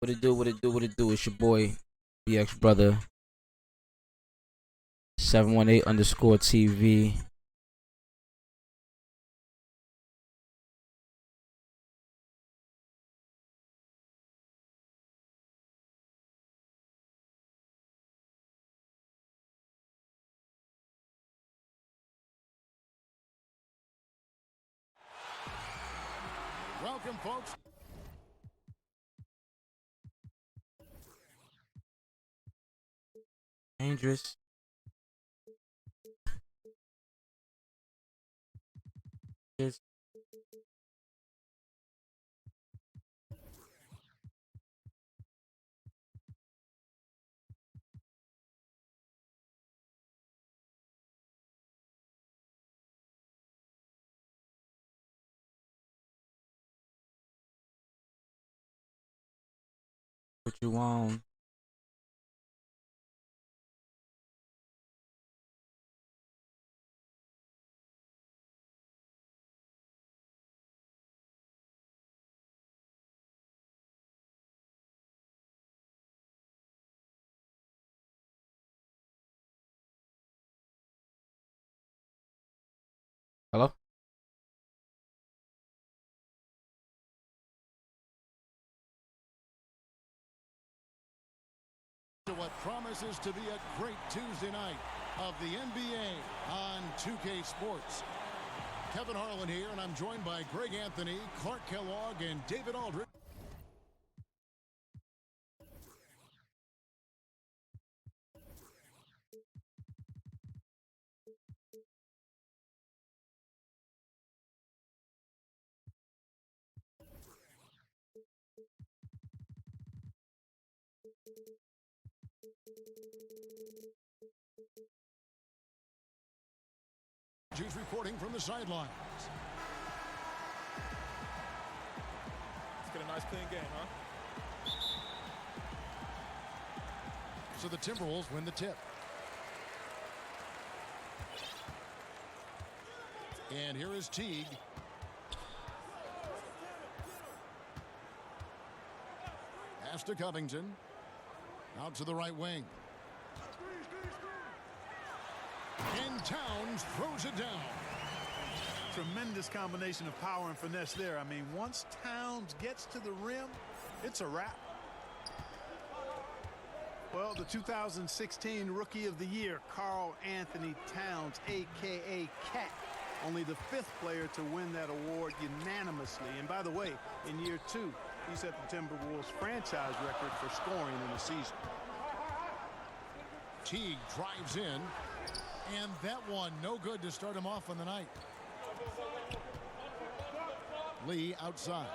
What it do, what it do, what it do? It's your boy, BX Brother, 718_TV. Welcome, folks. Dangerous. It's what you want. Hello? What promises to be a great Tuesday night of the NBA on 2K Sports. Kevin Harlan here, and I'm joined by Greg Anthony, Clark Kellogg, and David Aldridge. Who's reporting from the sidelines. Let's get a nice clean game, huh? So the Timberwolves win the tip. And here is Teague. Pass to Covington. Out to the right wing. And Towns throws it down. Tremendous combination of power and finesse there. I mean, once Towns gets to the rim, it's a wrap. Well, the 2016 Rookie of the Year, Karl Anthony Towns, a.k.a. Cat. Only the 5th player to win that award unanimously. And by the way, in year 2, he set the Timberwolves franchise record for scoring in a season. Teague drives in. And that one, no good to start him off on the night. Lee outside.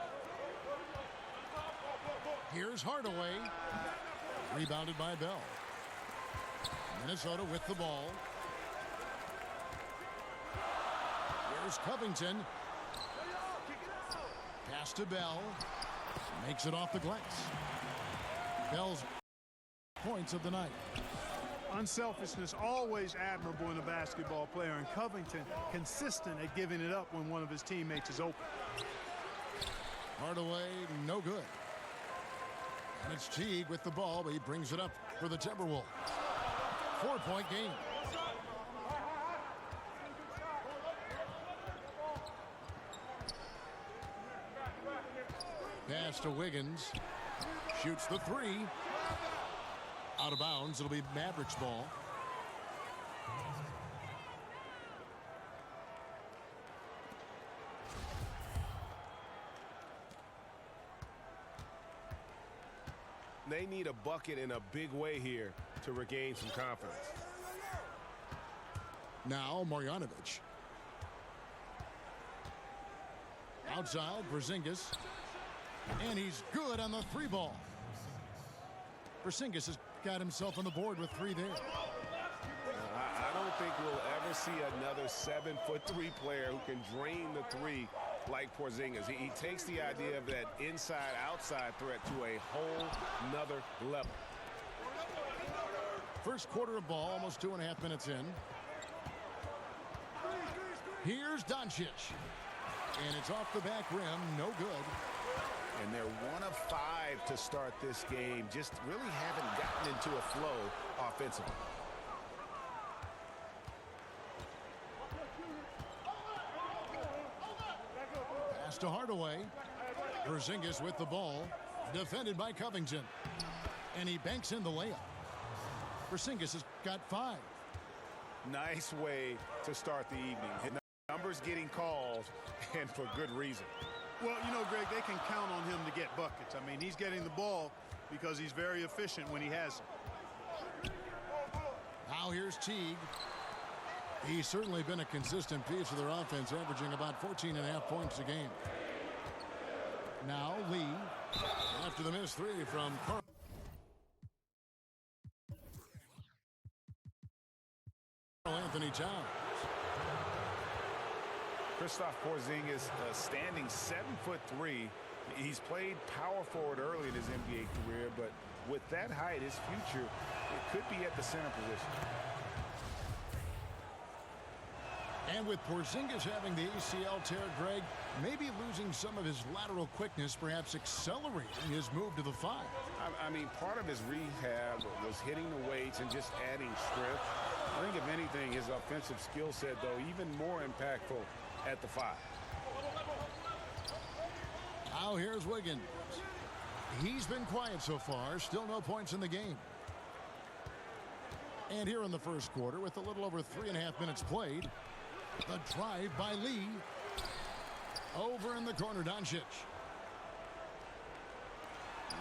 Here's Hardaway. Rebounded by Bell. Minnesota with the ball. Here's Covington. Pass to Bell. Makes it off the glass. Bell's points of the night. Unselfishness always admirable in a basketball player, and Covington consistent at giving it up when one of his teammates is open. Hardaway, no good. And it's Teague with the ball, but he brings it up for the Timberwolves. 4-point game. Pass to Wiggins. Shoots the 3. Out of bounds. It'll be Mavericks ball. They need a bucket in a big way here to regain some confidence. Now Marjanovic. Outside, Porzingis. And he's good on the 3 ball. Porzingis has got himself on the board with 3 there. I don't think we'll ever see another 7'3" player who can drain the 3 like Porzingis. He takes the idea of that inside-outside threat to a whole nother level. First quarter of ball, almost 2.5 minutes in. Here's Doncic. And it's off the back rim, no good. And they're 1 of 5 to start this game. Just really haven't gotten into a flow offensively. Pass to Hardaway. Porzingis with the ball. Defended by Covington. And he banks in the layup. Porzingis has got 5. Nice way to start the evening. His numbers getting called, and for good reason. Well, you know, Greg, they can count on him to get buckets. I mean, he's getting the ball because he's very efficient when he has it. Now here's Teague. He's certainly been a consistent piece of their offense, averaging about 14.5 points a game. Now Lee, after the missed 3 from Carl. Anthony Towns. Kristaps Porzingis, standing 7'3". He's played power forward early in his NBA career, but with that height, his future, it could be at the center position. And with Porzingis having the ACL tear, Greg, maybe losing some of his lateral quickness, perhaps accelerating his move to the 5. I mean, part of his rehab was hitting the weights and just adding strength. I think, if anything, his offensive skill set, though, even more impactful at the 5. Now here's Wiggins. He's been quiet so far. Still no points in the game. And here in the first quarter, with a little over 3.5 minutes played, the drive by Lee. Over in the corner, Doncic.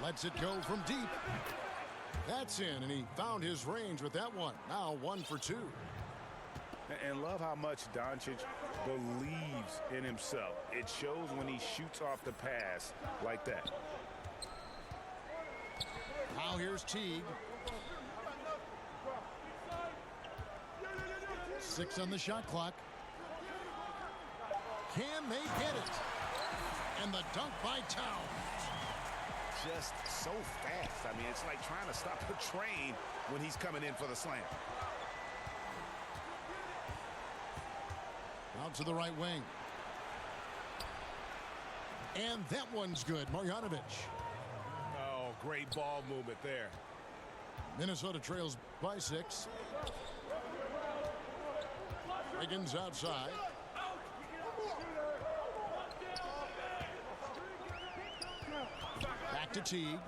Lets it go from deep. That's in, and he found his range with that one. Now 1 for 2. And love how much Doncic believes in himself. It shows when he shoots off the pass like that. Now here's Teague. 6 on the shot clock. Can they get it? And the dunk by Towns. Just so fast. I mean, it's like trying to stop a train when he's coming in for the slam. Out to the right wing. And that one's good. Marjanovic. Oh, great ball movement there. Minnesota trails by 6. Wiggins outside. Back to Teague.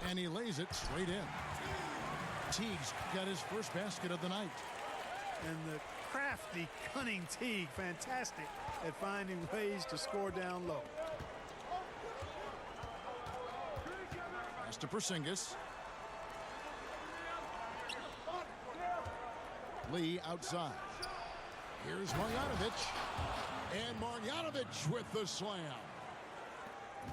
And he lays it straight in. Teague's got his first basket of the night. And the crafty, cunning Teague, fantastic at finding ways to score down low. Pass to Porzingis. Lee outside. Here's Marjanovic. And Marjanovic with the slam.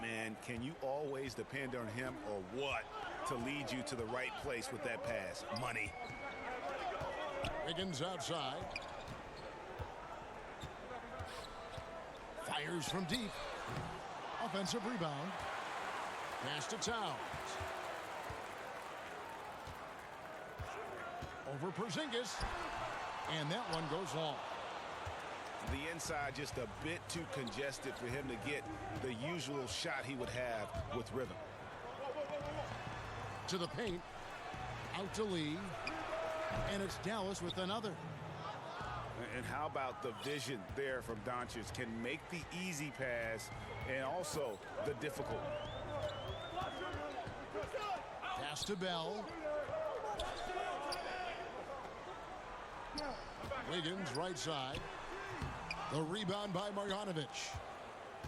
Man, can you always depend on him or what to lead you to the right place with that pass? Money. Wiggins outside. Fires from deep. Offensive rebound. Pass to Towns. Over Porzingis. And that one goes long. The inside just a bit too congested for him to get the usual shot he would have with rhythm. To the paint. Out to Lee. And it's Dallas with another. And how about the vision there from Doncic? Can make the easy pass and also the difficult. Pass to Bell. Wiggins right side. The rebound by Marjanovic.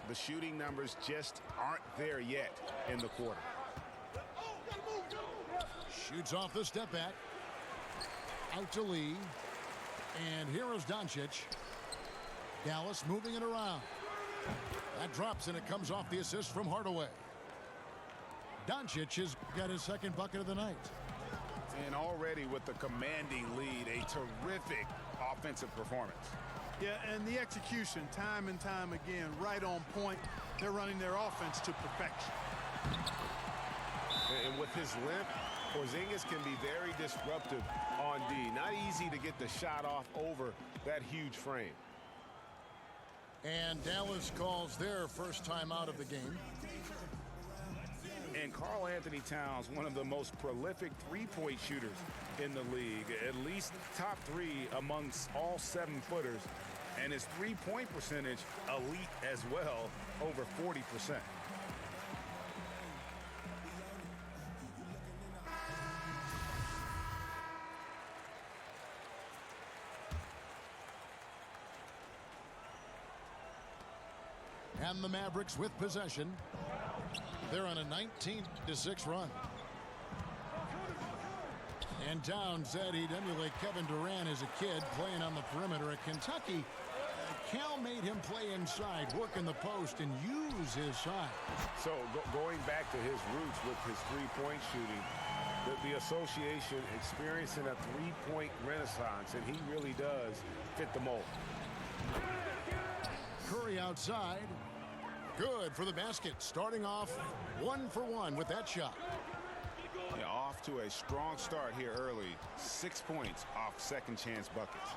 The shooting numbers just aren't there yet in the quarter. Shoots off the step back. Out to Lee. And here is Doncic. Dallas moving it around. That drops and it comes off the assist from Hardaway. Doncic has got his second bucket of the night. And already with the commanding lead, a terrific offensive performance. Yeah, and the execution, time and time again, right on point. They're running their offense to perfection. And with his length, Porzingis can be very disruptive on D. Not easy to get the shot off over that huge frame. And Dallas calls their first time out of the game. And Karl Anthony Towns, one of the most prolific three-point shooters in the league, at least top 3 amongst all 7-footers, and his three-point percentage elite as well, over 40%. And the Mavericks with possession. They're on a 19-6 run. And Towns said he'd emulate Kevin Durant as a kid playing on the perimeter at Kentucky. Cal made him play inside, work in the post, and use his size. So going back to his roots with his three-point shooting, the association experiencing a three-point renaissance, and he really does fit the mold. Curry outside. Good for the basket. Starting off 1 for 1 with that shot. Yeah, off to a strong start here early. 6 points off second chance buckets.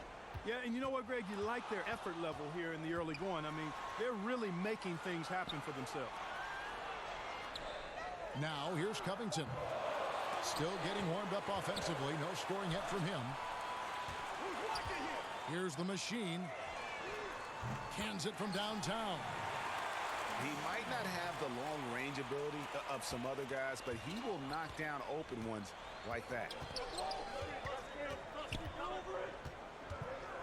Yeah, and you know what, Greg? You like their effort level here in the early going. I mean, they're really making things happen for themselves. Now here's Covington. Still getting warmed up offensively. No scoring yet from him. Here's the machine. Cans it from downtown. He might not have the long range ability of some other guys, but he will knock down open ones like that.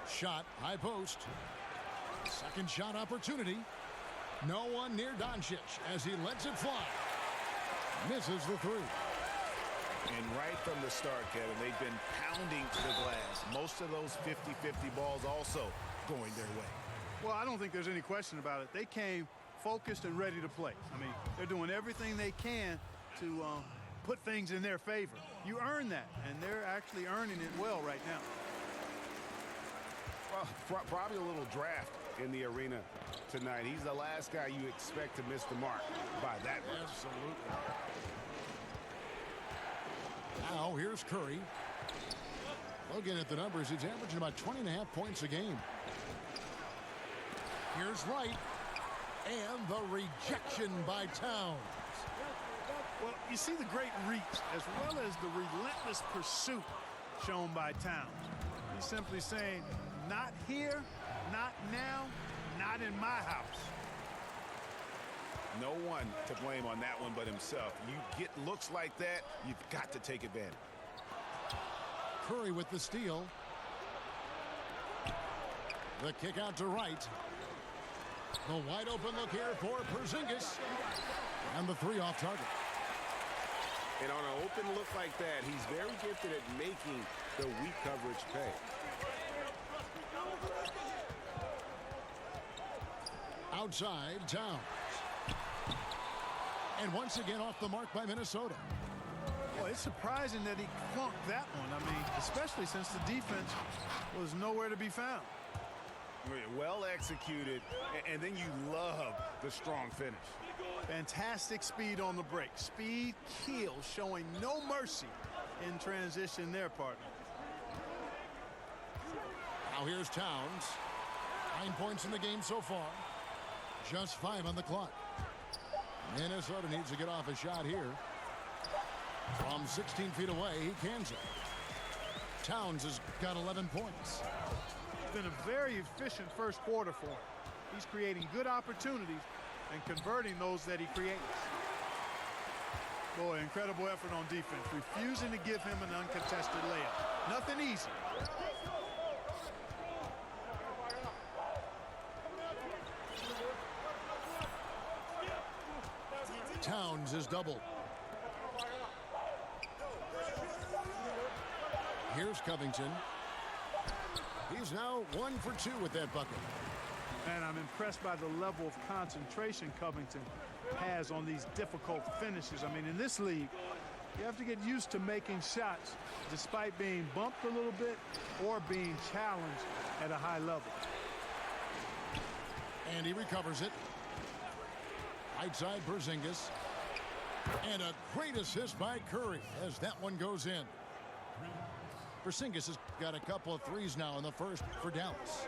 Shot, high post. Second shot opportunity. No one near Doncic as he lets it fly. Misses the 3. And right from the start, Kevin, they've been pounding to the glass. Most of those 50-50 balls also going their way. Well, I don't think there's any question about it. They came focused and ready to play. I mean, they're doing everything they can to put things in their favor. You earn that, and they're actually earning it well right now. Well, probably a little draft in the arena tonight. He's the last guy you expect to miss the mark by that much. Absolutely. Now here's Curry. Looking at the numbers, he's averaging about 20.5 points a game. Here's Wright. And the rejection by Towns. Well, you see the great reach as well as the relentless pursuit shown by Towns. He's simply saying, not here, not now, not in my house. No one to blame on that one but himself. You get looks like that, you've got to take advantage. Curry with the steal. The kick out to Wright. The wide open look here for Porzingis. And the 3 off target. And on an open look like that, he's very gifted at making the weak coverage pay. Outside, Towns. And once again off the mark by Minnesota. Well, it's surprising that he clunked that one. I mean, especially since the defense was nowhere to be found. Well executed, and then you love the strong finish. Fantastic speed on the break. Speed kills, showing no mercy in transition there, partner. Now here's Towns. 9 points in the game so far. Just 5 on the clock. Minnesota needs to get off a shot here. From 16 feet away, he cans it. Towns has got 11 points. It's been a very efficient first quarter for him. He's creating good opportunities and converting those that he creates. Boy, incredible effort on defense, refusing to give him an uncontested layup. Nothing easy. Towns is doubled. Here's Covington. He's now 1 for 2 with that bucket. And I'm impressed by the level of concentration Covington has on these difficult finishes. I mean, in this league, you have to get used to making shots despite being bumped a little bit or being challenged at a high level. And he recovers it. Right side, Porzingis. And a great assist by Curry as that one goes in. Porzingis has got a couple of threes now in the first for Dallas.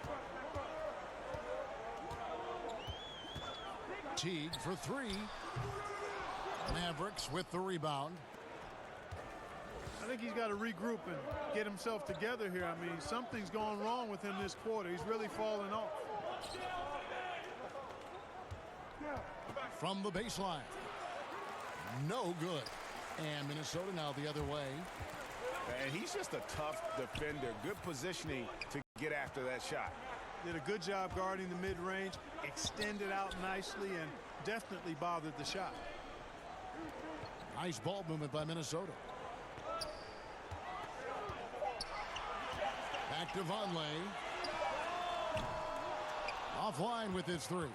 Teague for three. Mavericks with the rebound. I think he's got to regroup and get himself together here. I mean, something's going wrong with him this quarter. He's really falling off. From the baseline. No good. And Minnesota now the other way. And he's just a tough defender. Good positioning to get after that shot. Did a good job guarding the mid-range, extended out nicely, and definitely bothered the shot. Nice ball movement by Minnesota. Back to Vonleh. Offline with his three.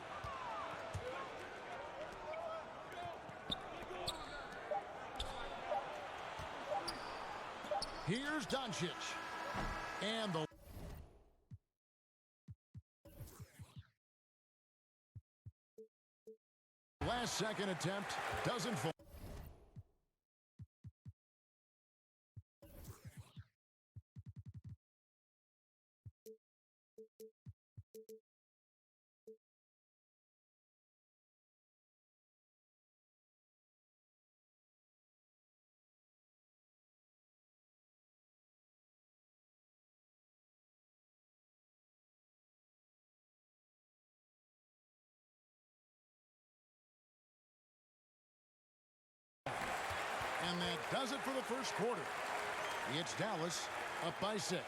Here's Doncic. And the last second attempt doesn't fall. And that does it for the first quarter. It's Dallas up by 6.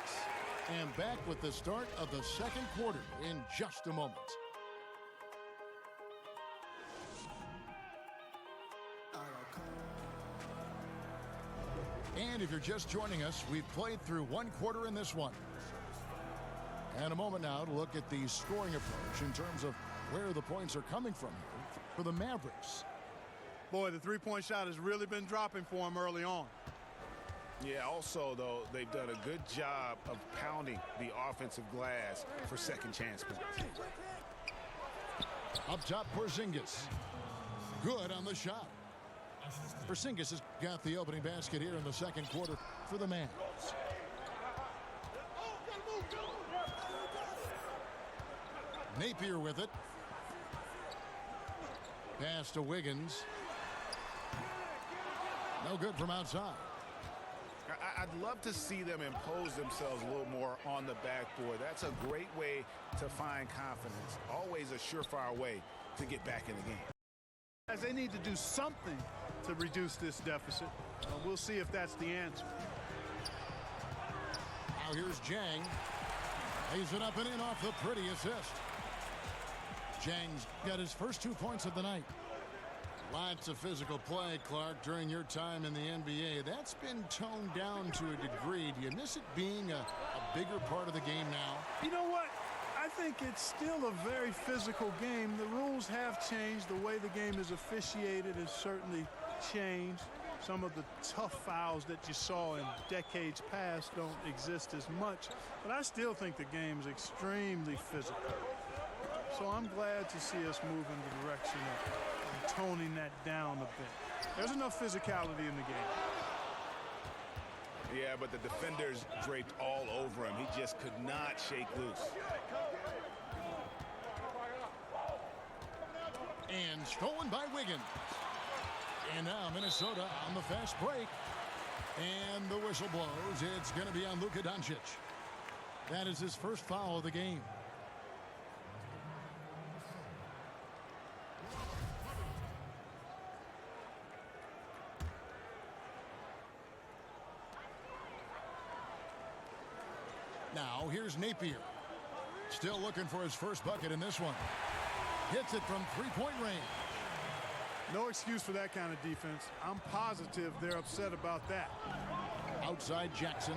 And back with the start of the second quarter in just a moment. And if you're just joining us, we've played through one quarter in this one. And a moment now to look at the scoring approach in terms of where the points are coming from here for the Mavericks. Boy, the three-point shot has really been dropping for him early on. Yeah, also, though, they've done a good job of pounding the offensive glass for second chance points. Up top, Porzingis. Good on the shot. Porzingis has got the opening basket here in the second quarter for the Mavs. Napier with it. Pass to Wiggins. No good from outside. I'd love to see them impose themselves a little more on the backboard. That's a great way to find confidence. Always a surefire way to get back in the game. As they need to do something to reduce this deficit. We'll see if that's the answer. Now here's Jang. Lays it up and in off the pretty assist. Jang's got his first 2 points of the night. Lots of physical play, Clark, during your time in the NBA. That's been toned down to a degree. Do you miss it being a bigger part of the game now? You know what? I think it's still a very physical game. The rules have changed. The way the game is officiated has certainly changed. Some of the tough fouls that you saw in decades past don't exist as much. But I still think the game is extremely physical. So I'm glad to see us move in the direction of toning that down a bit. There's enough physicality in the game. Yeah, but the defenders draped all over him. He just could not shake loose. And stolen by Wiggins. And now Minnesota on the fast break. And the whistle blows. It's going to be on Luka Doncic. That is his first foul of the game. Now here's Napier. Still looking for his first bucket in this one. Hits it from three-point range. No excuse for that kind of defense. I'm positive they're upset about that. Outside Jackson.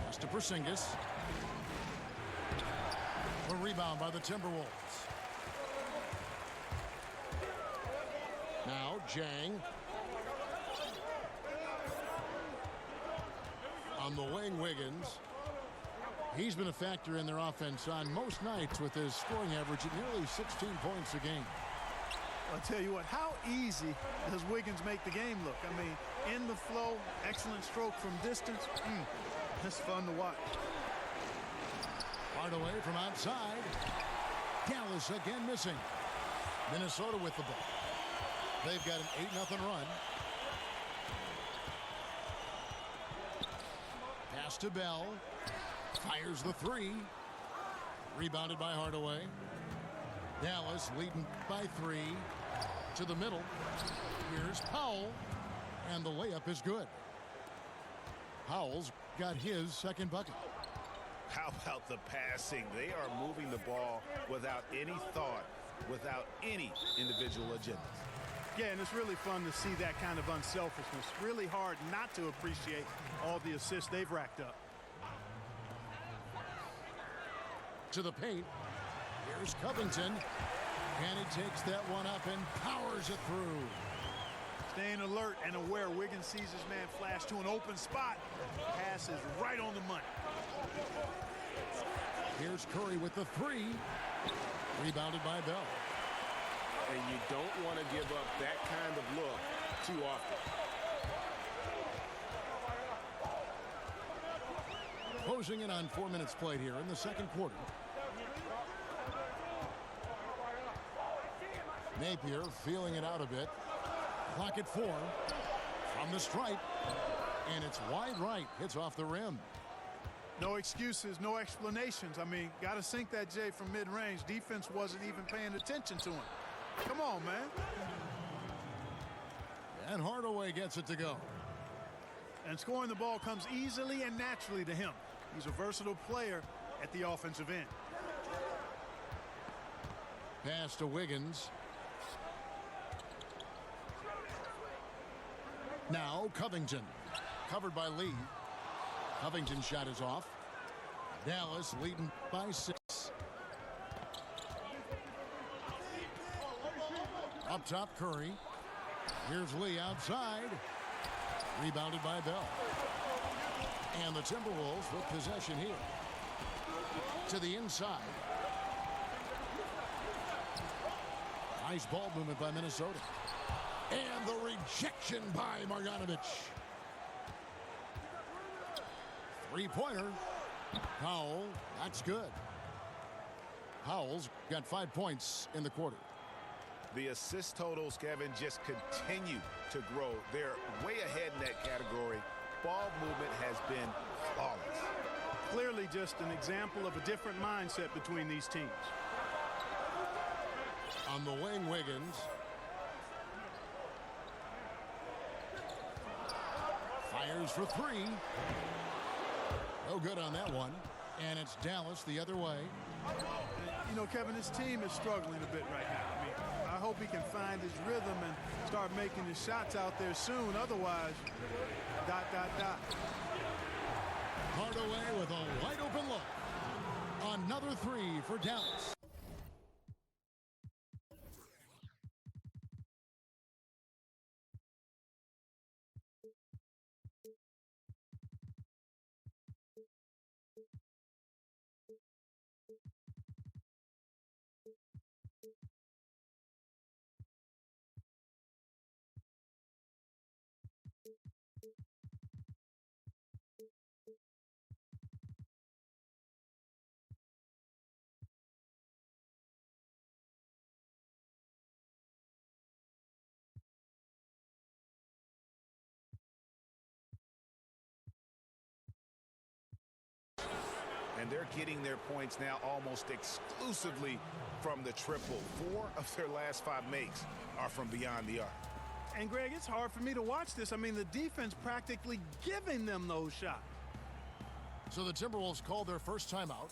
Pass to Porzingis. A rebound by the Timberwolves. Now Jang. On the wing, Wiggins. He's been a factor in their offense on most nights with his scoring average at nearly 16 points a game. I'll tell you what, how easy does Wiggins make the game look? I mean, in the flow, excellent stroke from distance. It's fun to watch. Hardaway from outside. Dallas again missing. Minnesota with the ball. They've got an 8-0 run. Pass to Bell. Fires the three. Rebounded by Hardaway. Dallas leading by 3. To the middle. Here's Powell. And the layup is good. Powell's got his second bucket. How about the passing? They are moving the ball without any thought, without any individual agenda. Yeah, and it's really fun to see that kind of unselfishness. Really hard not to appreciate all the assists they've racked up. To the paint. Here's Covington. And he takes that one up and powers it through. Staying alert and aware. Wiggins sees his man flash to an open spot. Pass is right on the money. Here's Curry with the three. Rebounded by Bell. And you don't want to give up that kind of look too often. Closing in on 4 minutes played here in the second quarter. Napier feeling it out a bit. Clock at 4. From the stripe. And it's wide right. Hits off the rim. No excuses, no explanations. I mean, got to sink that J from mid-range. Defense wasn't even paying attention to him. Come on, man. And Hardaway gets it to go. And scoring the ball comes easily and naturally to him. He's a versatile player at the offensive end. Pass to Wiggins. Now Covington. Covered by Lee. Covington's shot is off. Dallas leading by 6. Up top, Curry. Here's Lee outside. Rebounded by Bell. And the Timberwolves with possession here. To the inside. Nice ball movement by Minnesota. And the rejection by Marjanovic. Three-pointer. Powell, that's good. Powell's got 5 points in the quarter. The assist totals, Kevin, just continue to grow. They're way ahead in that category. Ball movement has been flawless. Clearly just an example of a different mindset between these teams. On the wing, Wiggins. Fires for 3. No good on that one. And it's Dallas the other way. You know, Kevin, his team is struggling a bit right now. I mean, I hope he can find his rhythm and start making his shots out there soon. Otherwise, ... Hardaway with a wide open look. Another 3 for Dallas. And they're getting their points now almost exclusively from the triple. 4 of their last 5 makes are from beyond the arc. And, Greg, it's hard for me to watch this. I mean, the defense practically giving them those shots. So the Timberwolves called their first timeout.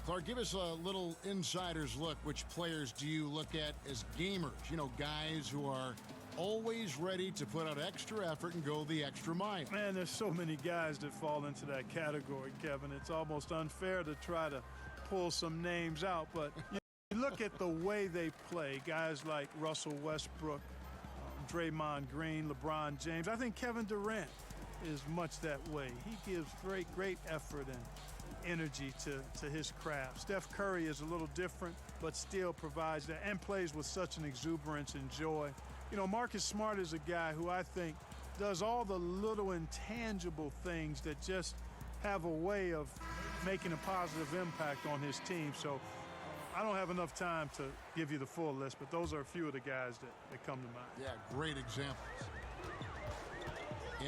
Clark, give us a little insider's look. Which players do you look at as gamers? You know, guys who are always ready to put out extra effort and go the extra mile. Man, there's so many guys that fall into that category, Kevin. It's almost unfair to try to pull some names out. But you look at the way they play, guys like Russell Westbrook, Draymond Green, LeBron James. I think Kevin Durant is much that way. He gives great effort and energy to his craft. Steph Curry is a little different, but still provides that and plays with such an exuberance and joy. You know, Marcus Smart is a guy who I think does all the little intangible things that just have a way of making a positive impact on his team. So I don't have enough time to give you the full list, but those are a few of the guys that come to mind. Yeah, great examples.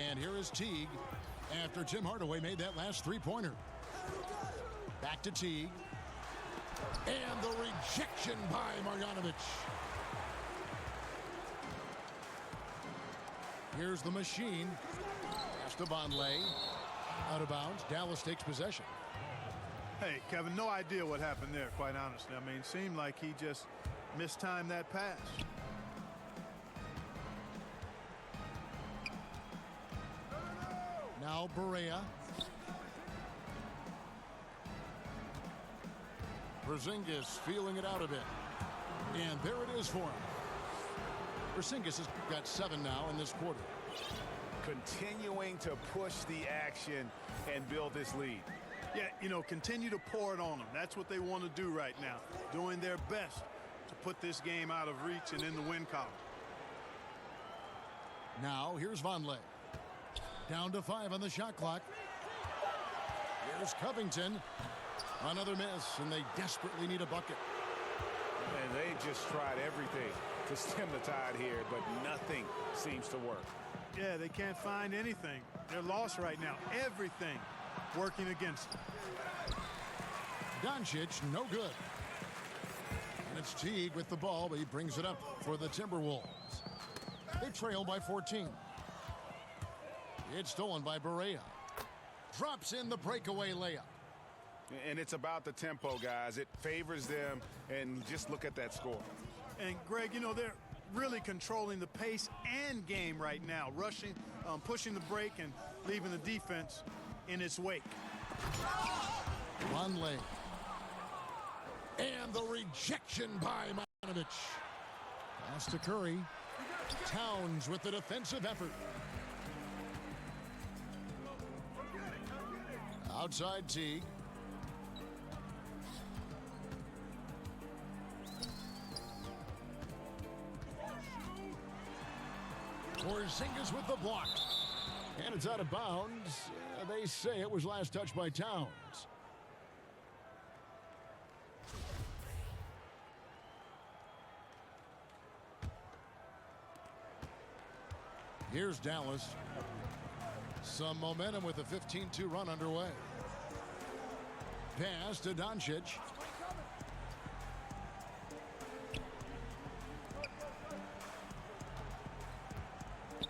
And here is Teague after Tim Hardaway made that last three-pointer. Back to Teague. And the rejection by Marjanovic. Here's the machine. Pass to Vonleh. Out of bounds. Dallas takes possession. Hey, Kevin, no idea what happened there, quite honestly. I mean, it seemed like he just mistimed that pass. Now Barea. Porzingis feeling it out a bit. And there it is for him. Porzingis has got 7 now in this quarter. Continuing to push the action and build this lead. Yeah, you know, continue to pour it on them. That's what they want to do right now. Doing their best to put this game out of reach and in the win column. Now here's Vonleh. Down to 5 on the shot clock. Here's Covington. Another miss, and they desperately need a bucket. And they just tried everything to stem the tide here, but nothing seems to work. Yeah, they can't find anything. They're lost right now. Everything working against them. Doncic, no good. And it's Teague with the ball, but he brings it up for the Timberwolves. They trail by 14. It's stolen by Barea. Drops in the breakaway layup. And it's about the tempo, guys. It favors them, and just look at that score. And, Greg, you know, they're really controlling the pace and game right now, rushing, pushing the break, and leaving the defense in its wake. Vonleh. And the rejection by Marjanovic. Pass to Curry. Towns with the defensive effort. Outside Teague. Porzingis with the block. And it's out of bounds. They say it was last touched by Towns. Here's Dallas. Some momentum with a 15-2 run underway. Pass to Doncic.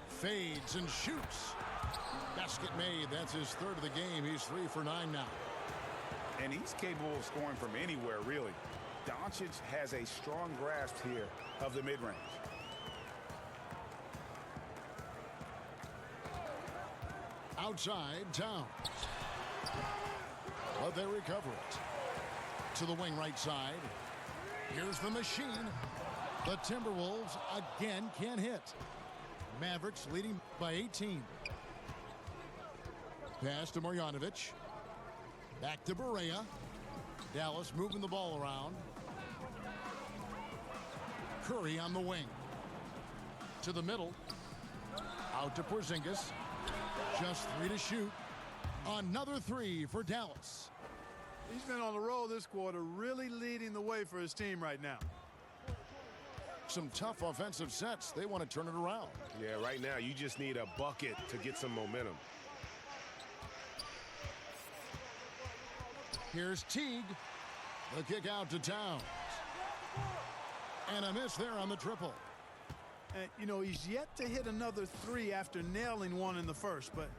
Fades and shoots. Basket made. That's his third of the game. He's 3 for 9 now. And he's capable of scoring from anywhere, really. Doncic has a strong grasp here of the mid-range. Outside, Towns. But they recover it. To the wing right side. Here's the machine. The Timberwolves again can't hit. Mavericks leading by 18. Pass to Marjanovic. Back to Barea. Dallas moving the ball around. Curry on the wing. To the middle. Out to Porzingis. Just 3 to shoot. Another 3 for Dallas. He's been on the roll this quarter, really leading the way for his team right now. Some tough offensive sets. They want to turn it around. Yeah, right now you just need a bucket to get some momentum. Here's Teague. The kick out to Towns. And a miss there on the triple. And, you know, he's yet to hit another 3 after nailing one in the first, but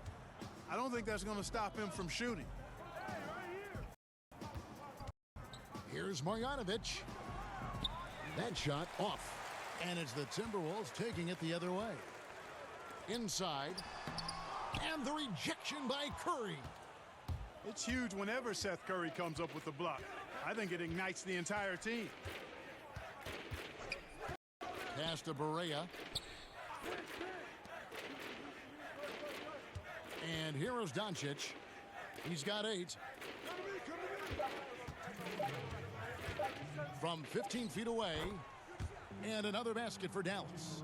I don't think that's going to stop him from shooting. Here's Marjanovic. That shot off. And it's the Timberwolves taking it the other way. Inside. And the rejection by Curry. It's huge whenever Seth Curry comes up with the block. I think it ignites the entire team. Pass to Barea. And here is Doncic. He's got 8. From 15 feet away, and another basket for Dallas.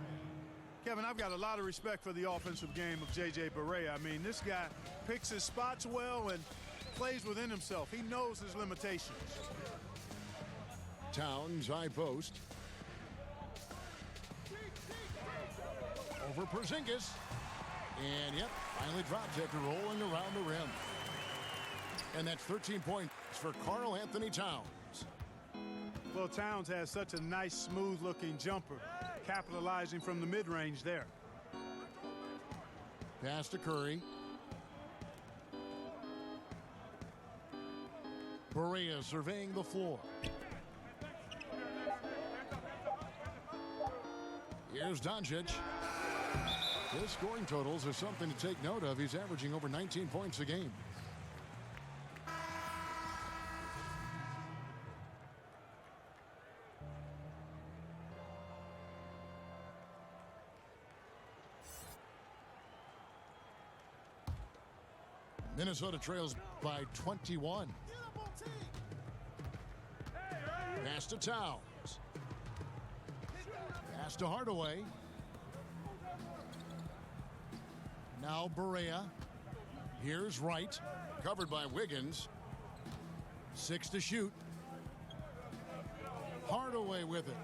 Kevin, I've got a lot of respect for the offensive game of J.J. Barea. I mean, this guy picks his spots well and plays within himself. He knows his limitations. Towns, high post. Over Porzingis. And, yep, finally drops after rolling around the rim. And that's 13 points for Karl Anthony Towns. Well, Towns has such a nice, smooth-looking jumper, capitalizing from the mid-range there. Pass to Curry. Barea surveying the floor. Here's Doncic. His scoring totals are something to take note of. He's averaging over 19 points a game. Minnesota trails by 21. Pass to Towns. Pass to Hardaway. Now Barea. Here's Wright. Covered by Wiggins. 6 to shoot. Hardaway with it.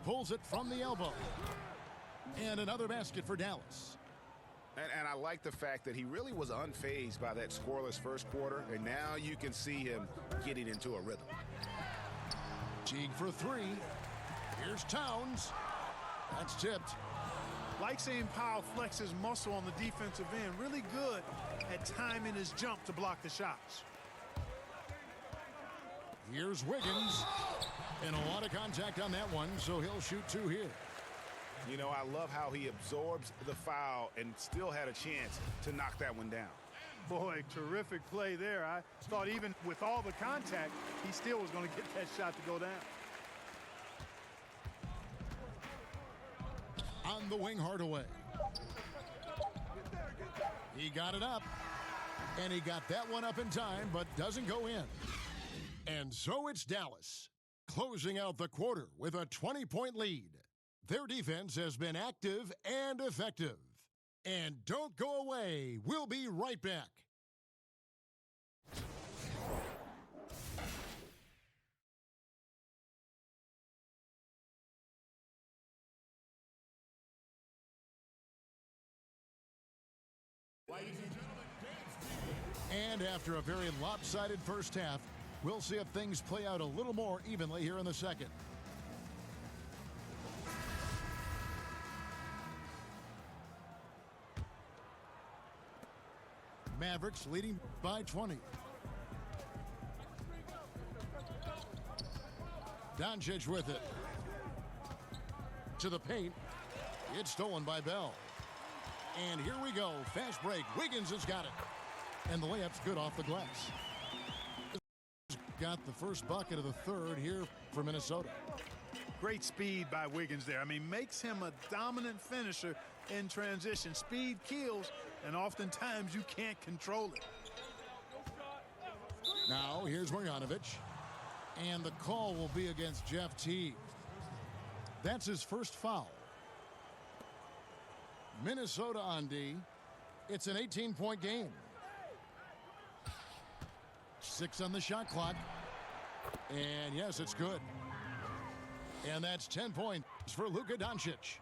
Pulls it from the elbow. And another basket for Dallas. And I like the fact that he really was unfazed by that scoreless first quarter, and now you can see him getting into a rhythm. Teague for 3. Here's Towns. That's tipped. Like seeing Powell flex his muscle on the defensive end. Really good at timing his jump to block the shots. Here's Wiggins. And a lot of contact on that one, so he'll shoot 2 here. You know, I love how he absorbs the foul and still had a chance to knock that one down. Boy, terrific play there. I thought even with all the contact, he still was going to get that shot to go down. On the wing, Hardaway. He got it up. And he got that one up in time, but doesn't go in. And so it's Dallas, closing out the quarter with a 20-point lead. Their defense has been active and effective. And don't go away. We'll be right back. And after a very lopsided first half, we'll see if things play out a little more evenly here in the second. Mavericks leading by 20. Doncic with it. To the paint. It's stolen by Bell. And here we go. Fast break. Wiggins has got it. And the layup's good off the glass. Got the first bucket of the third here for Minnesota. Great speed by Wiggins there. I mean, makes him a dominant finisher in transition. Speed kills, and oftentimes you can't control it. Now here's Marjanovic. And the call will be against Jeff Teague. That's his first foul. Minnesota on D. It's an 18-point game. 6 on the shot clock. And yes, it's good. And that's 10 points for Luka Doncic.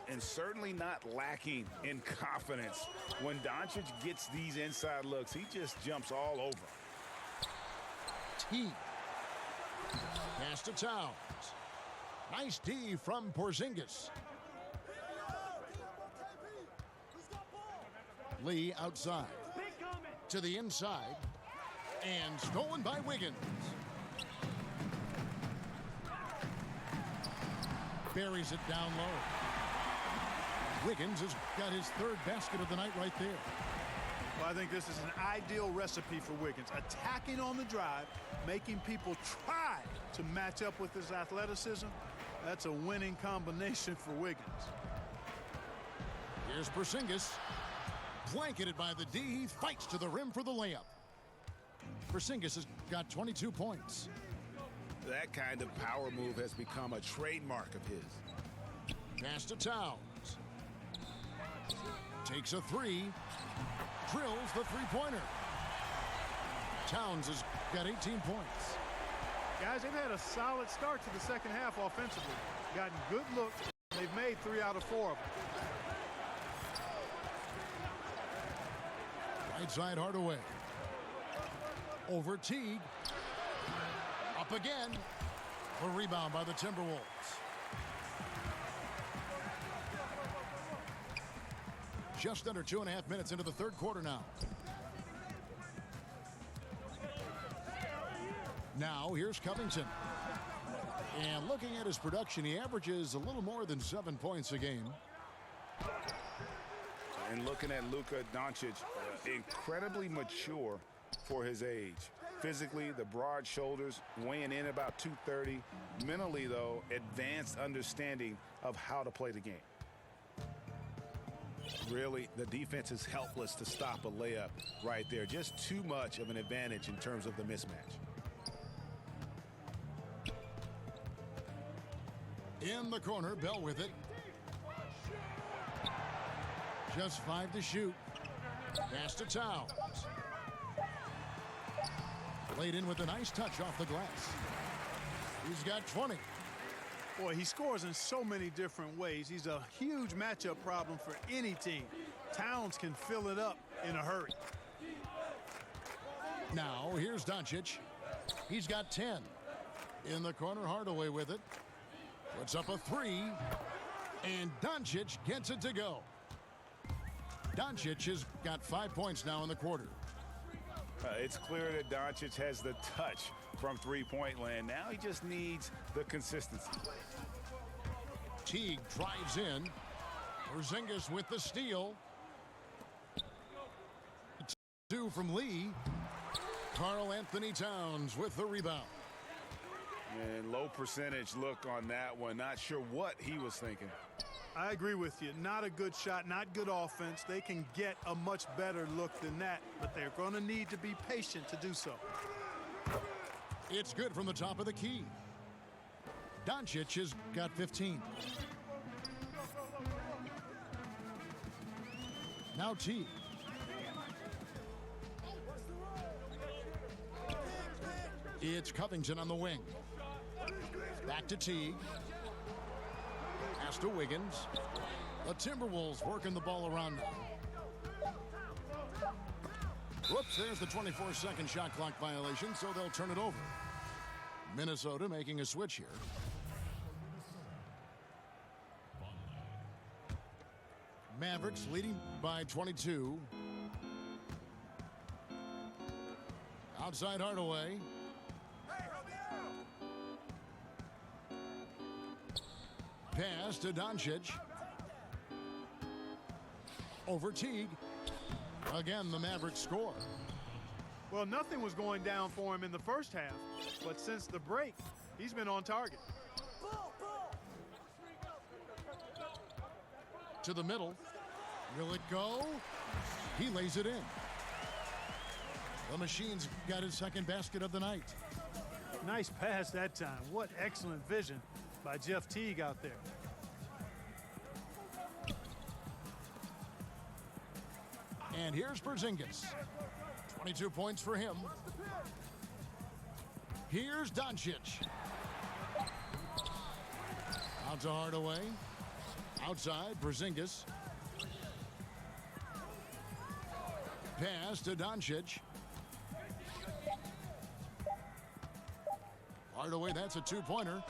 And certainly not lacking in confidence. When Doncic gets these inside looks, he just jumps all over. Teague. Pass to Towns. Nice D from Porzingis. Lee outside. To the inside. And stolen by Wiggins. Buries it down low. Wiggins has got his third basket of the night right there. Well, I think this is an ideal recipe for Wiggins. Attacking on the drive, making people try to match up with his athleticism. That's a winning combination for Wiggins. Here's Porzingis. Blanketed by the D. He fights to the rim for the layup. Porzingis has got 22 points. That kind of power move has become a trademark of his. Pass to Towns. Takes a three. Drills the three-pointer. Towns has got 18 points. Guys, they've had a solid start to the second half offensively. Gotten good looks. They've made 3 out of 4 of them. Right side Hardaway. Over Teague. Up again. A rebound by the Timberwolves. Just under 2.5 minutes into the third quarter now. Now here's Covington. And looking at his production, he averages a little more than 7 points a game. And looking at Luka Doncic, incredibly mature for his age. Physically, the broad shoulders, weighing in about 230. Mentally, though, advanced understanding of how to play the game. Really, the defense is helpless to stop a layup right there. Just too much of an advantage in terms of the mismatch. In the corner, Bell with it. Just 5 to shoot. Pass to Towns. Laid in with a nice touch off the glass. He's got 20. Boy, he scores in so many different ways. He's a huge matchup problem for any team. Towns can fill it up in a hurry. Now, here's Doncic. He's got 10. In the corner, Hardaway with it. Puts up a three. And Doncic gets it to go. Doncic has got 5 points now in the quarter. It's clear that Doncic has the touch from three-point land. Now he just needs the consistency. Teague drives in. Porzingis with the steal. 2 from Lee. Karl Anthony Towns with the rebound. And low percentage look on that one. Not sure what he was thinking. I agree with you. Not a good shot, not good offense. They can get a much better look than that, but they're going to need to be patient to do so. It's good from the top of the key. Doncic has got 15. Now Teague. It's Covington on the wing. Back to Teague. Pass to Wiggins. The Timberwolves working the ball around now. Whoops, there's the 24-second shot clock violation, so they'll turn it over. Minnesota making a switch here. Mavericks leading by 22. Outside Hardaway. Pass to Doncic. Over Teague. Again, the Mavericks score. Well, nothing was going down for him in the first half, but since the break, he's been on target. To the middle. Will it go? He lays it in. The Machine's got his second basket of the night. Nice pass that time. What excellent vision by Jeff Teague out there. And here's Porzingis. 22 points for him. Here's Doncic. Out to Hardaway. Outside, Porzingis. Pass to Doncic. Hardaway, that's a two-pointer.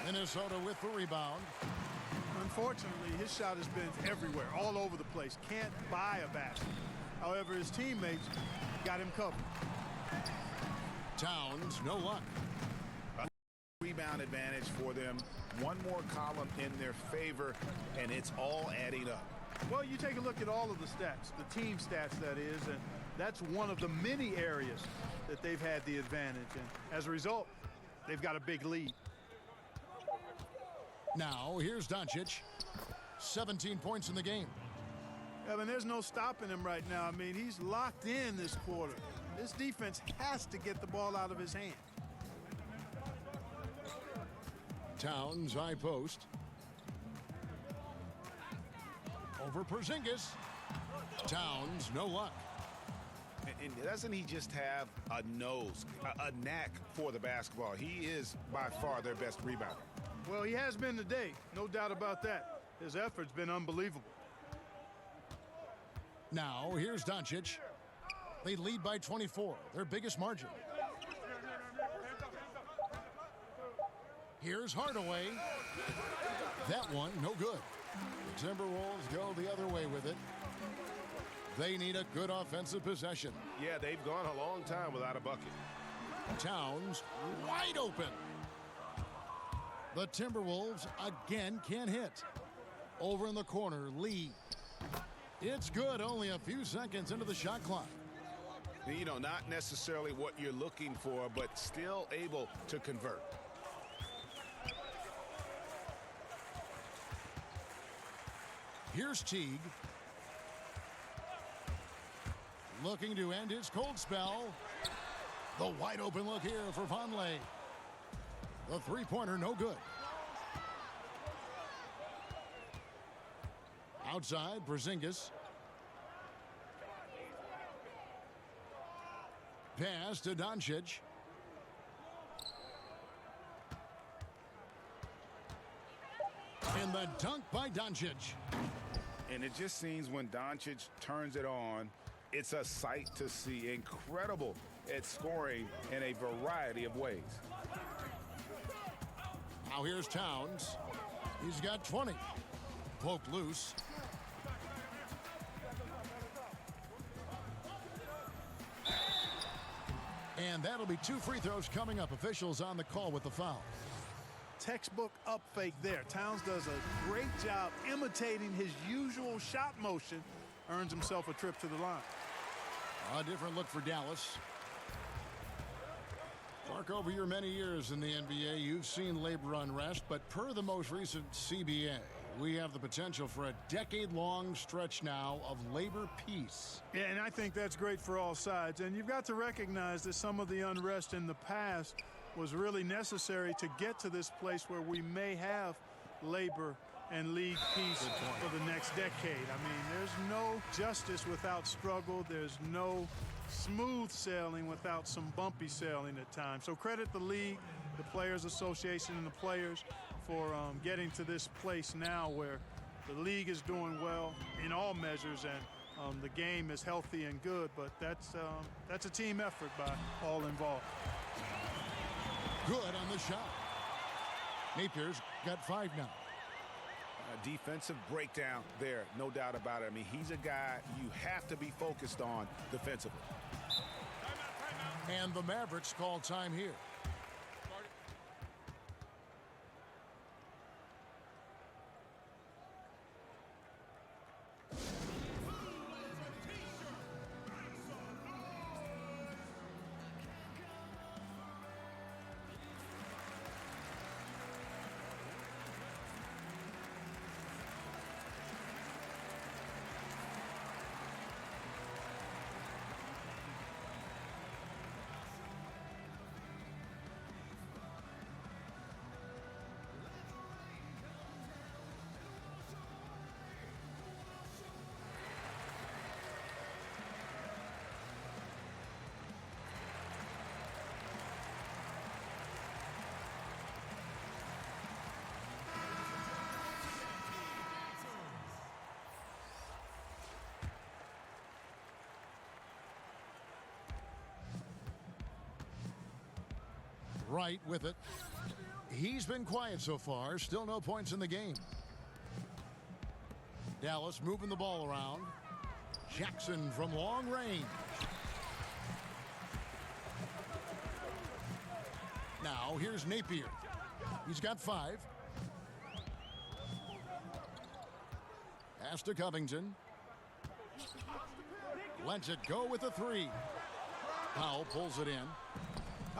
Minnesota with the rebound. Unfortunately, his shot has been everywhere, all over the place. Can't buy a basket. However, his teammates got him covered. Towns, no luck. Rebound advantage for them. One more column in their favor, and it's all adding up. Well, you take a look at all of the stats, the team stats, that is, and that's one of the many areas that they've had the advantage. And as a result, they've got a big lead. Now, here's Doncic. 17 points in the game. I mean, there's no stopping him right now. I mean, he's locked in this quarter. This defense has to get the ball out of his hand. Towns, high post. Over Porzingis. Towns, no luck. And doesn't he just have a nose, a knack for the basketball? He is by far their best rebounder. Well, he has been today, no doubt about that. His effort's been unbelievable. Now, here's Doncic. They lead by 24, their biggest margin. Here's Hardaway. That one, no good. The Timberwolves go the other way with it. They need a good offensive possession. Yeah, they've gone a long time without a bucket. Towns wide open. The Timberwolves again can't hit. Over in the corner, Lee. It's good, only a few seconds into the shot clock. You know, not necessarily what you're looking for, but still able to convert. Here's Teague. Looking to end his cold spell. The wide open look here for Vonleh. The three-pointer, no good. Outside, Porzingis. Pass to Doncic. And the dunk by Doncic. And it just seems when Doncic turns it on, it's a sight to see. Incredible at scoring in a variety of ways. Now here's Towns. He's got 20. Poked loose. And that'll be 2 free throws coming up. Officials on the call with the foul. Textbook up fake there. Towns does a great job imitating his usual shot motion. Earns himself a trip to the line. A different look for Dallas. Mark, over your many years in the NBA, you've seen labor unrest, but per the most recent CBA, we have the potential for a decade-long stretch now of labor peace. Yeah, and I think that's great for all sides. And you've got to recognize that some of the unrest in the past was really necessary to get to this place where we may have labor and league peace for the next decade. I mean, there's no justice without struggle. There's no smooth sailing without some bumpy sailing at times. So credit the league, the Players Association, and the players for getting to this place now where the league is doing well in all measures and the game is healthy and good. But that's a team effort by all involved. Good on the shot. Napier's got 5 now. A defensive breakdown there, no doubt about it. I mean, he's a guy you have to be focused on defensively. And the Mavericks call time here. Right with it. He's been quiet so far. Still no points in the game. Dallas moving the ball around. Jackson from long range. Now here's Napier. He's got 5. Pass to Covington. Lets it go with a 3. Powell pulls it in.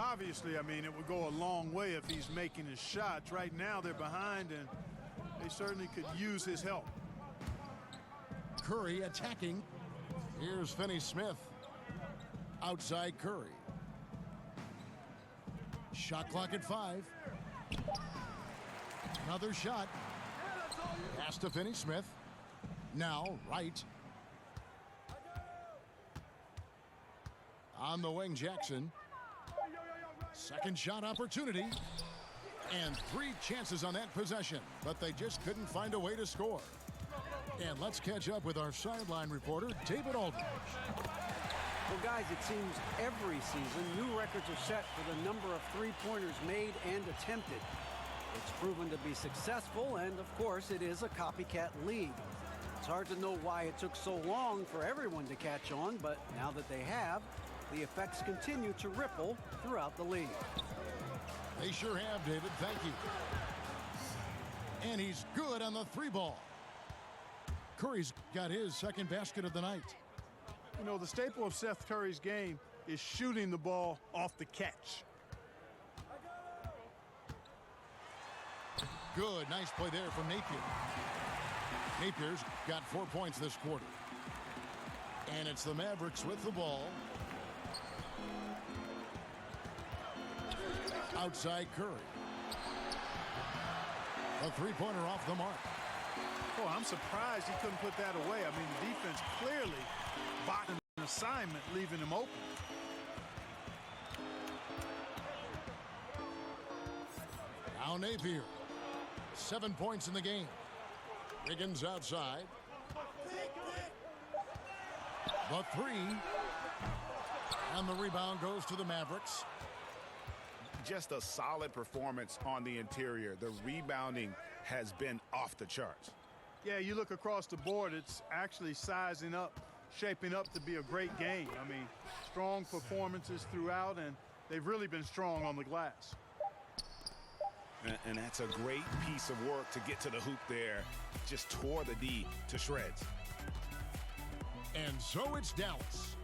Obviously, I mean, it would go a long way if he's making his shots. Right now, they're behind, and they certainly could use his help. Curry attacking. Here's Finney-Smith. Outside Curry. Shot clock at 5. Another shot. Pass to Finney-Smith. Now Wright. On the wing, Jackson. Second shot opportunity. And 3 chances on that possession, but they just couldn't find a way to score. And let's catch up with our sideline reporter, David Aldridge. Well, guys, it seems every season new records are set for the number of three-pointers made and attempted. It's proven to be successful, and of course, it is a copycat league. It's hard to know why it took so long for everyone to catch on, but now that they have, the effects continue to ripple throughout the league. They sure have, David. Thank you. And he's good on the 3-ball. Curry's got his second basket of the night. You know, the staple of Seth Curry's game is shooting the ball off the catch. Good. Nice play there from Napier. Napier's got 4 points this quarter. And it's the Mavericks with the ball. Outside Curry. A 3-pointer off the mark. Oh, I'm surprised he couldn't put that away. I mean, the defense clearly botched an assignment, leaving him open. Now Napier. 7 points in the game. Wiggins outside. The 3. And the rebound goes to the Mavericks. Just a solid performance on the interior. The rebounding has been off the charts. Yeah, you look across the board, it's actually sizing up, shaping up to be a great game. I mean, strong performances throughout, and they've really been strong on the glass. And that's a great piece of work to get to the hoop there. Just tore the D to shreds. And so it's Dallas,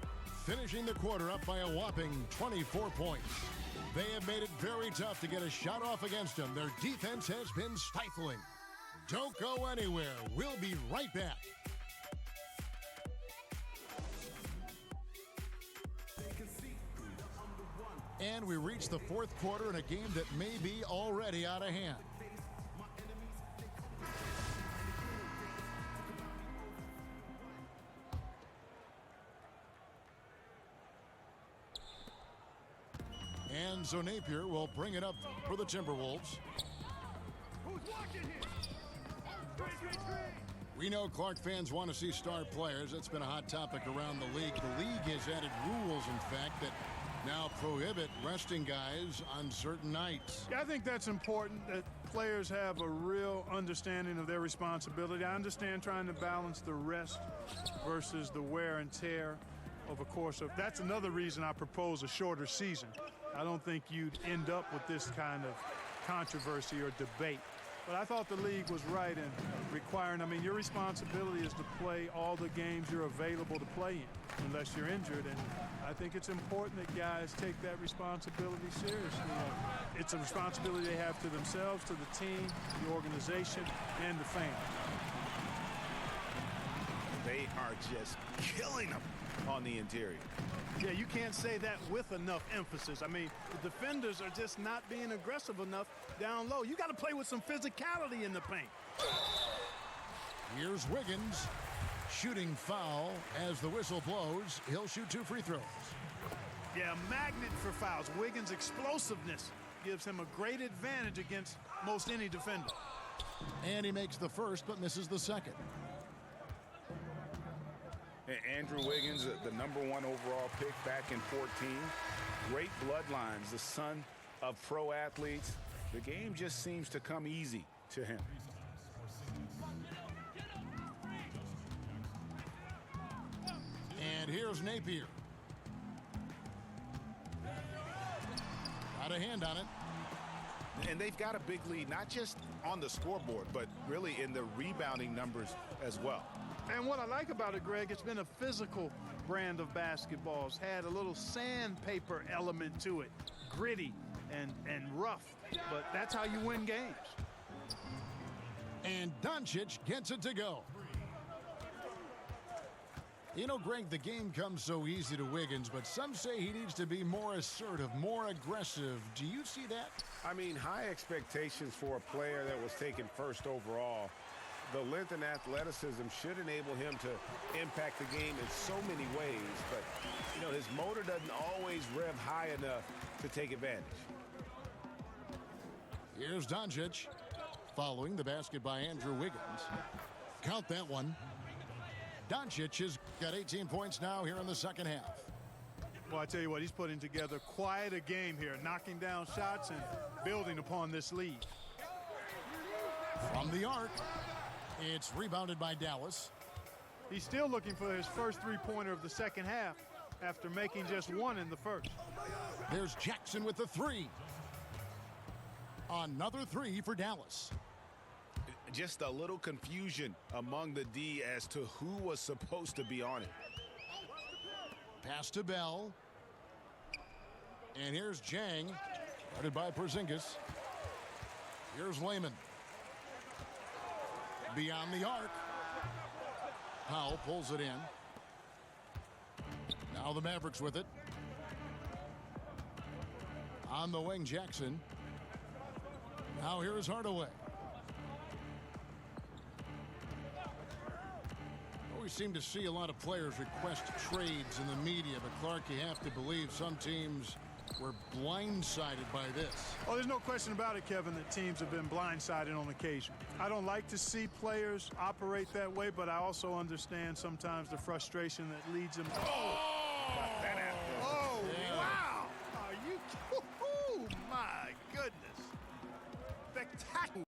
finishing the quarter up by a whopping 24 points. They have made it very tough to get a shot off against them. Their defense has been stifling. Don't go anywhere. We'll be right back. And we reach the fourth quarter in a game that may be already out of hand. And so Napier will bring it up for the Timberwolves. We know Clark fans want to see star players. That's been a hot topic around the league. The league has added rules, in fact, that now prohibit resting guys on certain nights. Yeah, I think that's important, that players have a real understanding of their responsibility. I understand trying to balance the rest versus the wear and tear of a course. That's another reason I propose a shorter season. I don't think you'd end up with this kind of controversy or debate. But I thought the league was right in requiring, I mean, your responsibility is to play all the games you're available to play in, unless you're injured. And I think it's important that guys take that responsibility seriously. It's a responsibility they have to themselves, to the team, the organization, and the fans. They are just killing them on the interior. Yeah, you can't say that with enough emphasis. I mean, the defenders are just not being aggressive enough down low. You got to play with some physicality in the paint. Here's Wiggins, shooting foul as the whistle blows. He'll shoot 2 free throws. Yeah, magnet for fouls. Wiggins' explosiveness gives him a great advantage against most any defender. And he makes the first but misses the second. Andrew Wiggins, the #1 overall pick back in 14. Great bloodlines, the son of pro athletes. The game just seems to come easy to him. And here's Napier. Got a hand on it. And they've got a big lead, not just on the scoreboard, but really in the rebounding numbers as well. And what I like about it, Greg, it's been a physical brand of basketball. It's had a little sandpaper element to it, gritty and rough, but that's how you win games. And Doncic gets it to go. You know, Greg, the game comes so easy to Wiggins, but some say he needs to be more assertive, more aggressive. Do you see that? I mean, high expectations for a player that was taken first overall. The length and athleticism should enable him to impact the game in so many ways, but, you know, his motor doesn't always rev high enough to take advantage. Here's Doncic, following the basket by Andrew Wiggins. Count that one. Doncic has got 18 points now here in the second half. Well, I tell you what, he's putting together quite a game here, knocking down shots and building upon this lead. From the arc, it's rebounded by Dallas. He's still looking for his first three-pointer of the second half after making just one in the first. There's Jackson with the three. Another three for Dallas. Just a little confusion among the D as to who was supposed to be on it. Pass to Bell. And here's Jang, guarded by Porzingis. Here's Layman. Beyond the arc. Powell pulls it in. Now the Mavericks with it. On the wing, Jackson. Now here's Hardaway. We seem to see a lot of players request trades in the media, but Clark, you have to believe some teams were blindsided by this. Oh, there's no question about it, Kevin, that teams have been blindsided on occasion. I don't like to see players operate that way, but I also understand sometimes the frustration that leads them. Oh, yeah. Wow! Are you? Oh, my goodness! Spectacular.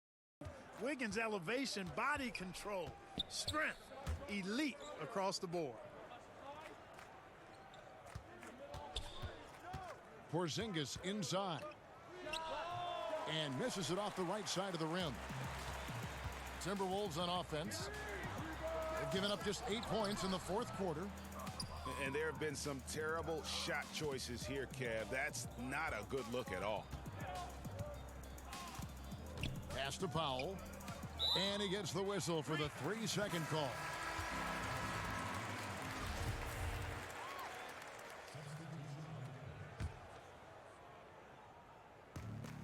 Wiggins' elevation, body control, strength. Elite across the board. Porzingis inside. And misses it off the right side of the rim. Timberwolves on offense. They've given up just 8 points in the fourth quarter. And there have been some terrible shot choices here, Kev. That's not a good look at all. Pass to Powell. And he gets the whistle for the 3-second call.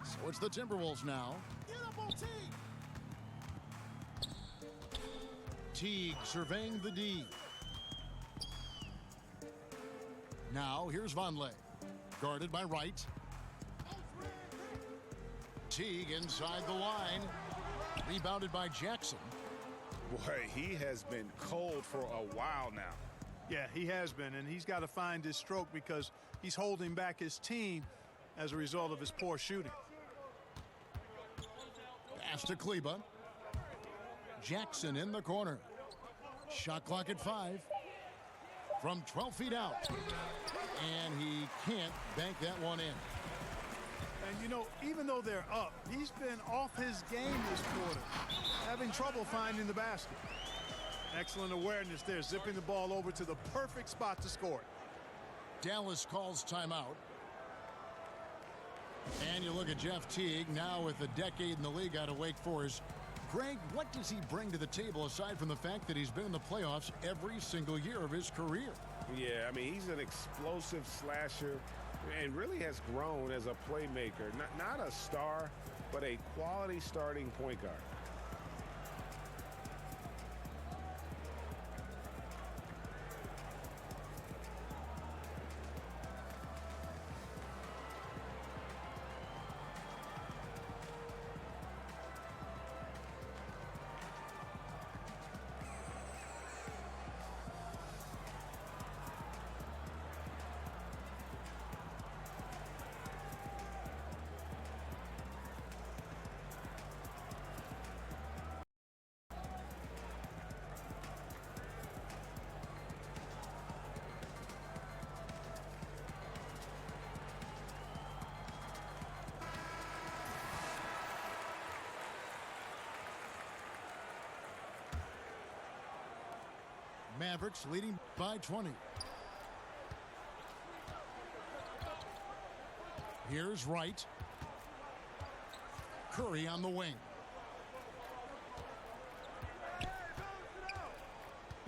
So it's the Timberwolves now. Get up on Teague surveying the D. Now here's Vonleh, guarded by Wright. Teague inside the line, rebounded by Jackson. Boy, he has been cold for a while now. Yeah, he has been, and he's got to find his stroke because he's holding back his team as a result of his poor shooting. Pass to Kleba. Jackson in the corner. Shot clock at 5. From 12 feet out. And he can't bank that one in. And, you know, even though they're up, he's been off his game this quarter, having trouble finding the basket. Excellent awareness there, zipping the ball over to the perfect spot to score it. Dallas calls timeout. And you look at Jeff Teague, now with a decade in the league out of Wake Forest. Greg, what does he bring to the table aside from the fact that he's been in the playoffs every single year of his career? Yeah, I mean, he's an explosive slasher and really has grown as a playmaker. Not a star, but a quality starting point guard. Mavericks leading by 20. Here's Wright. Curry on the wing.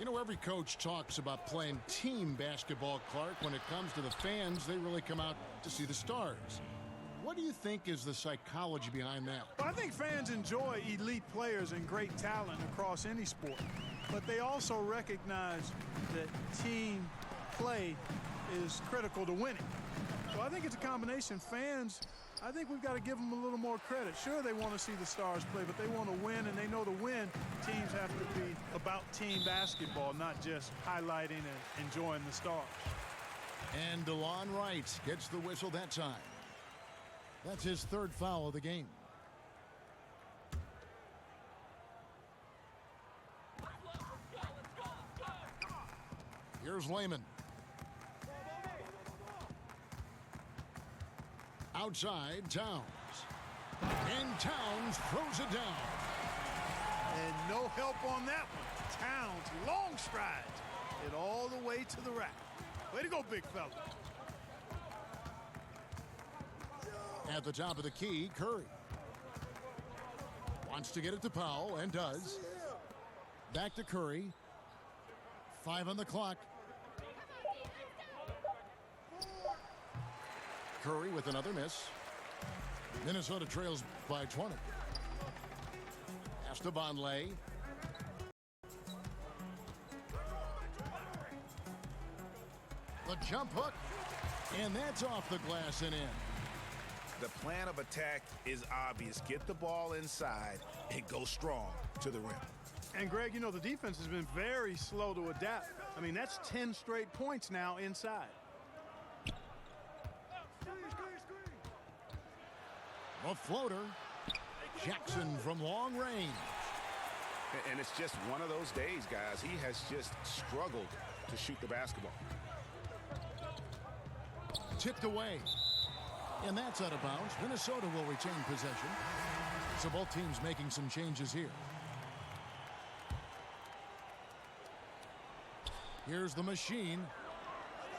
You know, every coach talks about playing team basketball, Clark. When it comes to the fans, they really come out to see the stars. What do you think is the psychology behind that? Well, I think fans enjoy elite players and great talent across any sport, but they also recognize that team play is critical to winning. So I think it's a combination. Fans, I think we've got to give them a little more credit. Sure, they want to see the stars play, but they want to win, and they know to win, teams have to be about team basketball, not just highlighting and enjoying the stars. And DeLon Wright gets the whistle that time. That's his third foul of the game. Here's Layman. Outside, Towns. And Towns throws it down. And no help on that one. Towns, long strides. It all the way to the rack. Way to go, big fella. At the top of the key, Curry. Wants to get it to Powell, and does. Back to Curry. 5 on the clock. Curry with another miss. Minnesota trails by 20. Esteban Lay. The jump hook. And that's off the glass and in. The plan of attack is obvious. Get the ball inside and go strong to the rim. And, Greg, you know, the defense has been very slow to adapt. I mean, that's 10 straight points now inside. A floater. Jackson from long range. And it's just one of those days, guys. He has just struggled to shoot the basketball. Tipped away. And that's out of bounds. Minnesota will retain possession. So both teams making some changes here. Here's the machine.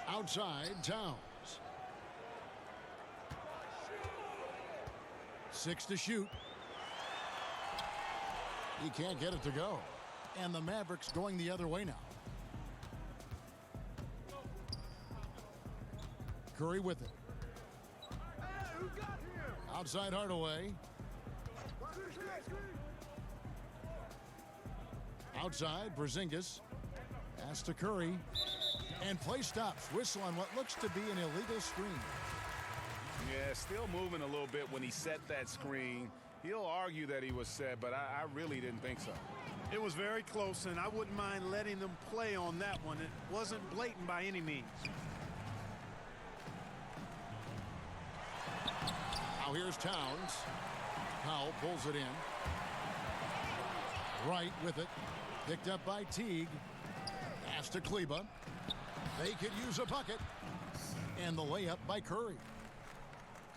Outside, Towns. 6 to shoot. He can't get it to go. And the Mavericks going the other way now. Curry with it. Outside Hardaway. Outside Porzingis. Pass to Curry. And play stops. Whistle on what looks to be an illegal screen. Yeah, still moving a little bit when he set that screen. He'll argue that he was set, but I really didn't think so. It was very close, and I wouldn't mind letting them play on that one. It wasn't blatant by any means. Now here's Towns. Powell pulls it in. Wright with it. Picked up by Teague. Pass to Kleba. They could use a bucket. And the layup by Curry.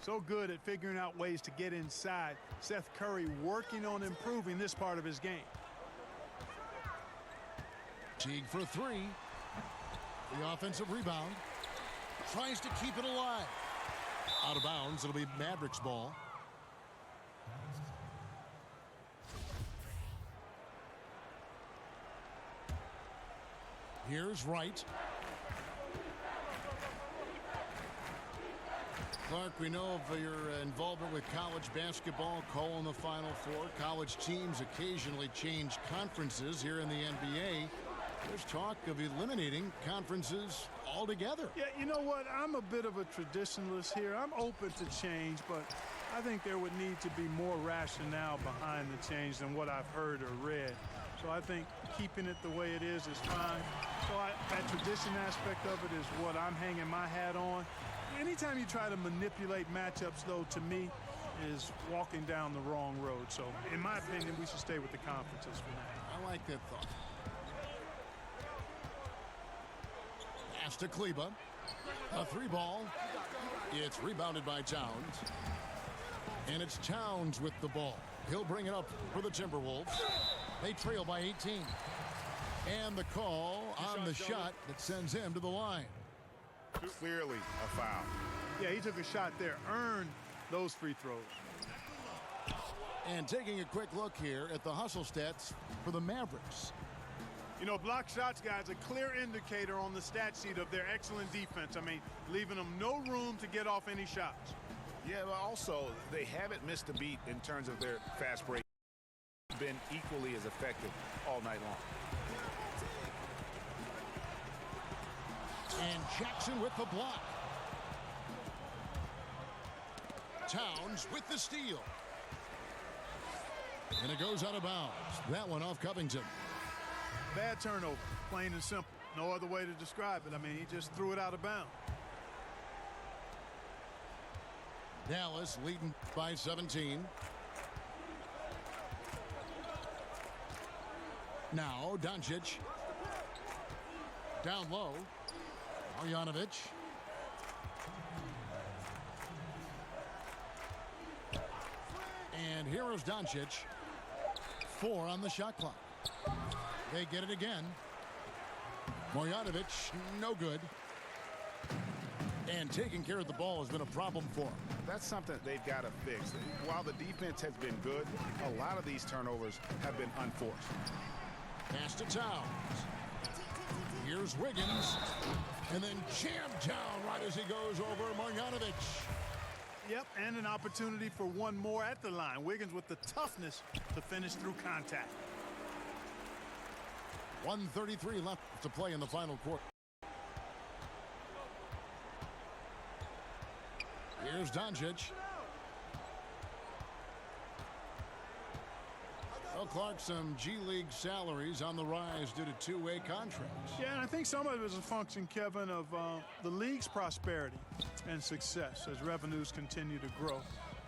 So good at figuring out ways to get inside. Seth Curry working on improving this part of his game. Teague for 3. The offensive rebound. Tries to keep it alive. Out of bounds. It'll be Mavericks ball. Here's Wright. Clark, we know of your involvement with college basketball, calling the Final Four. College teams occasionally change conferences here in the NBA. There's talk of eliminating conferences altogether. Yeah, you know what? I'm a bit of a traditionalist here. I'm open to change, but I think there would need to be more rationale behind the change than what I've heard or read. So I think keeping it the way it is fine. So that tradition aspect of it is what I'm hanging my hat on. Anytime you try to manipulate matchups, though, to me, is walking down the wrong road. So, in my opinion, we should stay with the conferences for now. I like that thought. Pass to Kleba. A 3-ball. It's rebounded by Towns. And it's Towns with the ball. He'll bring it up for the Timberwolves. They trail by 18. And the call on the shot that sends him to the line. Clearly a foul. Yeah, he took a shot there. Earned those free throws. And taking a quick look here at the hustle stats for the Mavericks. You know, block shots, guys, a clear indicator on the stat sheet of their excellent defense. I mean, leaving them no room to get off any shots. Yeah, but also, they haven't missed a beat in terms of their fast break. Been equally as effective all night long. And Jackson with the block. Towns with the steal. And it goes out of bounds. That one off Covington. Bad turnover, plain and simple. No other way to describe it. I mean, he just threw it out of bounds. Dallas leading by 17. Now Doncic. Down low. Marjanovic. And here is Doncic. 4 on the shot clock. They get it again. Marjanovic, no good. And taking care of the ball has been a problem for him. That's something they've got to fix. While the defense has been good, a lot of these turnovers have been unforced. Pass to Towns. Here's Wiggins. And then jammed down right as he goes over Marjanovic. Yep, and an opportunity for one more at the line. Wiggins with the toughness to finish through contact. 1:33 left to play in the final quarter. Here's Doncic. Well, Clark, some G League salaries on the rise due to two-way contracts. Yeah, and I think some of it is a function, Kevin, of the league's prosperity and success as revenues continue to grow.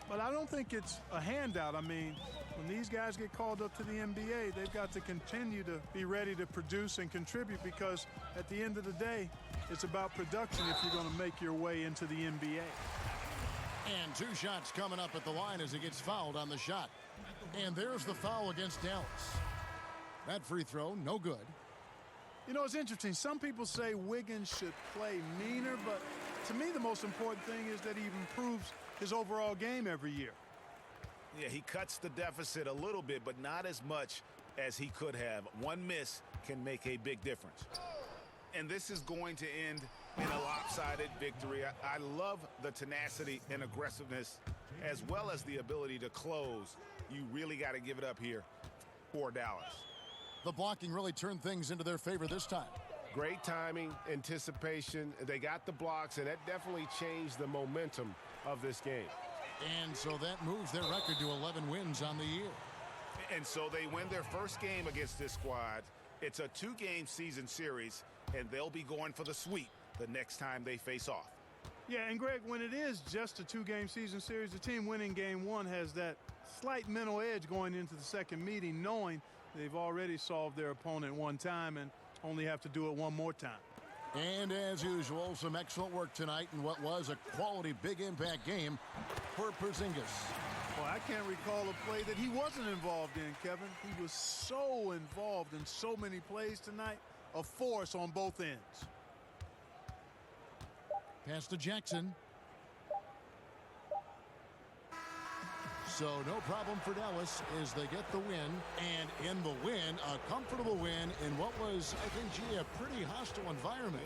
But I don't think it's a handout. I mean, when these guys get called up to the NBA, they've got to continue to be ready to produce and contribute, because at the end of the day, it's about production if you're going to make your way into the NBA. And 2 shots coming up at the line as he gets fouled on the shot. And there's the foul against Dallas. That free throw, no good. You know, it's interesting. Some people say Wiggins should play meaner, but to me, the most important thing is that he improves his overall game every year. Yeah, he cuts the deficit a little bit, but not as much as he could have. One miss can make a big difference. And this is going to end in a lopsided victory. I love the tenacity and aggressiveness, as well as the ability to close. You really got to give it up here for Dallas. The blocking really turned things into their favor this time. Great timing, anticipation. They got the blocks, and that definitely changed the momentum of this game. And so that moves their record to 11 wins on the year. And so they win their first game against this squad. It's a 2-game season series, and they'll be going for the sweep the next time they face off. Yeah, and Greg, when it is just a 2-game season series, the team winning game 1 has that slight mental edge going into the second meeting, knowing they've already solved their opponent one time and only have to do it one more time. And as usual, some excellent work tonight in what was a quality big impact game for Porzingis. Well, I can't recall a play that he wasn't involved in, Kevin. He was so involved in so many plays tonight, a force on both ends. Pass to Jackson. So no problem for Dallas as they get the win. And in the win, a comfortable win in what was, I think, a pretty hostile environment.